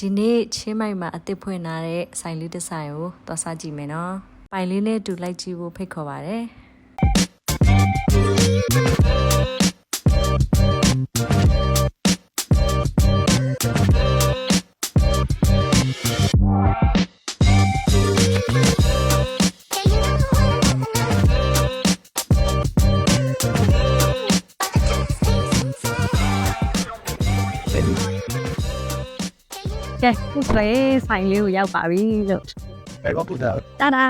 ဒီနေ့ချင်းမိုင်မှာအသစ်ဖွင့်လာတဲ့ဆိုင်လေးတစ်ဆိုင်ကိုသွားစားကြည့်မယ်နော်ပိုင်လေးနဲ့တူလိုက်ကြည့်ဖို့ဖိတ်ခေါ်ပါတယ်ကဲခုဆိုရင်ဆိုင်လေးကိုရောက်ပါပြီလို့ဘယ်တော့ပြတာ တာဒါ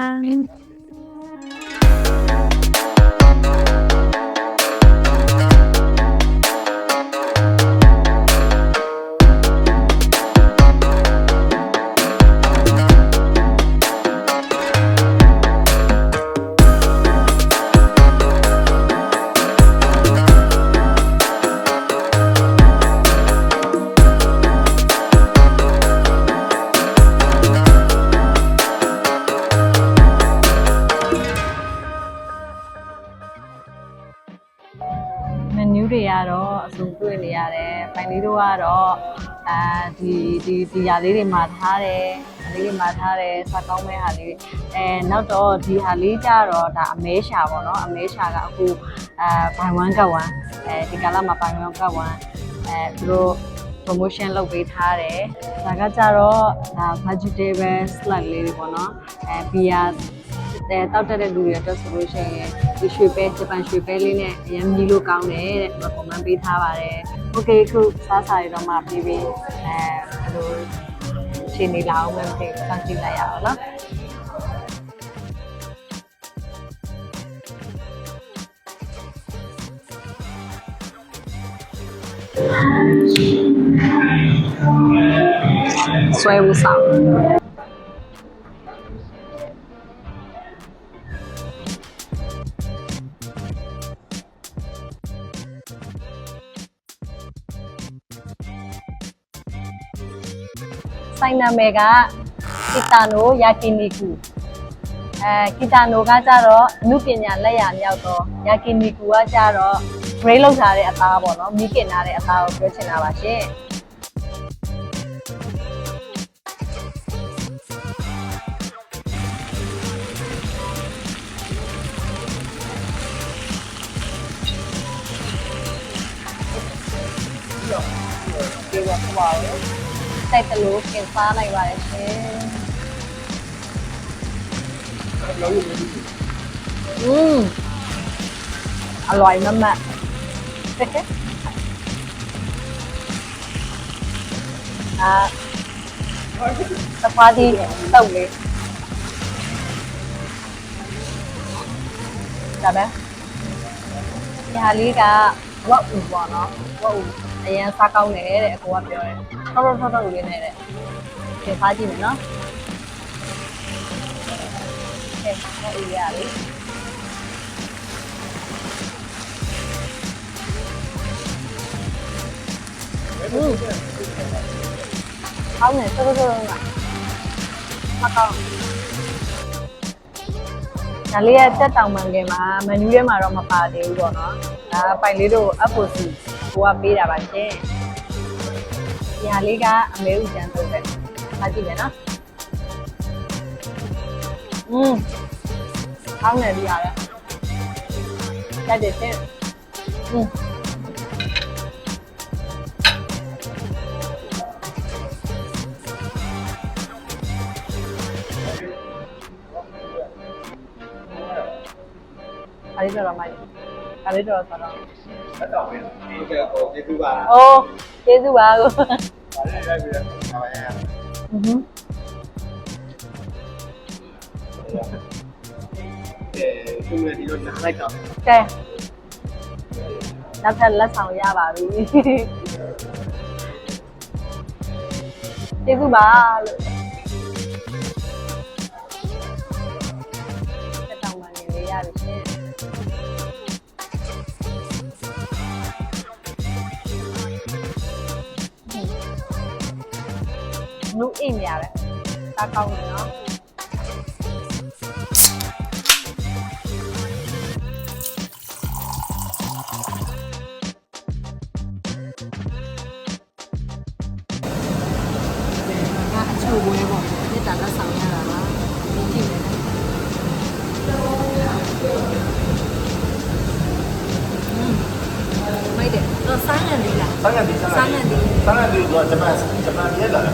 menu တွေကတော့အစုံတွေ့နေရတယ်။ပိုင်လေးတို့ကတော့ဒီဟာလေးတွေမှာထားတယ်။ဒါလေးတွေမှာထားတယ်စားကောင်းမဲ့ဟာလေးနောက်တော့ဒီဟာလေးကြတော့ဒါအမဲရှာပေါ့နော်။အမဲရှာကအခုbuy one get one ဒီကာလမှာbuy one get one သူတို့ promotion လုပ်ပေးထားတယ်။ဒါကကြတော့ဒါ vegetable salad လေးတွေပေါ့နော်။biaတောက်တက်တဲ့လူတွေအတွက်ဆိုလို့ရှိရင်ဒီရွှေပဲဂျပန်ရွှေပဲလေးနဲ့အရင်မြည်လို့ကောင်းတယ်တဲ့ recommend ပေးထားပါတယ်။ Okay ခုစားစာရတော့မှပြီးပြီးဘယ်လိုရှင်းနေလာအောင်မသိဘူးစမ်းကြည့်လိုက်ရအောင်နော်ဆွဲဦးဆောင်ဆိုင်နာမည်ကကီတာနိုယာကီနီကူကီတာနိုကကြတော့အမှုပညာလက်ရာမြောက်တော့ယာကီနီကူကကြတော့ grade လောက်ထားတဲ့အသားပေါ့နော်မိခင်ထားတဲ့အသားကိုပြောချင်တာပါရှင်ဒီတော့ပါလို့တိုက်တလို့ပြင်စားလိုက်ပါရဲ့ရှင်อร่อยมากสปาดีเต้าเลยဒါပဲဒီဟာလေးကဝက်ဥပေါ့နော်ဝက်ဥအရင်စားကောင်းတယ်တဲ့အကိုကပြောတယ်ထောက်ထောက်လေးနဲ့တဲ့ပြင်စားကြည့်မယ်နော်ကဲဝက်ဥရလေး好呢，这个嘛，好高。ဒါလေးကတက်တောင်မှန်ကင်မှာမနူးထဲမှာတော့မပါသေးဘူးပေါ့နော်။ဒါပိုင်လေးတို့ FOC ကိုကပေးတာပါရှင်။ဒီဟာလေးကအမဲဥကျန်းသုံးတယ်။ထားကြည့်မယ်နော်။ကောင်းတယ်ဒီဟာလည်း။တက်တယ်ရှင်။ဒါလေးတော့မိုက်ဒါလေးတော့ဆိုတော့ဆက်တော့ဝင်ဒီကကျေးဇူးပါအိုးကျေးဇူးပါကိုဒါလေးလိုက်ပြီးတော့ပါရရသူ့ရဲ့ဒီလိုနားလိုက်တော့ကဲနောက်ထပ်လက်ဆောင်ရပါပြီကျေးဇူးပါလို့တက်တောင်မှနေလေးရပြီရှင်နုအိမ်ရတယ်တာကောင်းတယ်နော် လူပွဲပေါ့မေတ္တာလက်ဆောင်ရတာပါဒီကြည့်နေတယ်မိုက်တယ်တော့ဆိုင်းရည်လား 三个地，三个地，我这边别的了，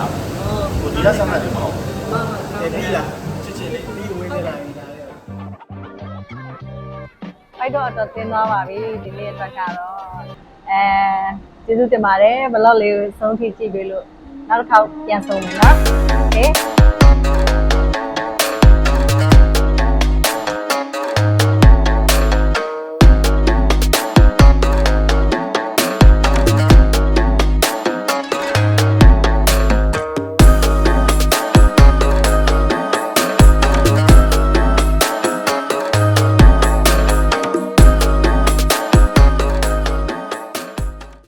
我地下三个地不好。နေပြီလားချစ်ချစ်လေးပြီးဝေးနေလာပြီဒါလေး ဖိုက်တော့တော့တင်းသွားပါပြီဒီနေ့အတွက်ကတော့ကျေးဇူးတင်ပါတယ်ဘလော့လေးကိုဆုံးထိကြည့်ပေးလို့နောက်တစ်ခေါက်ပြန်ဆုံမယ်နော်โอเค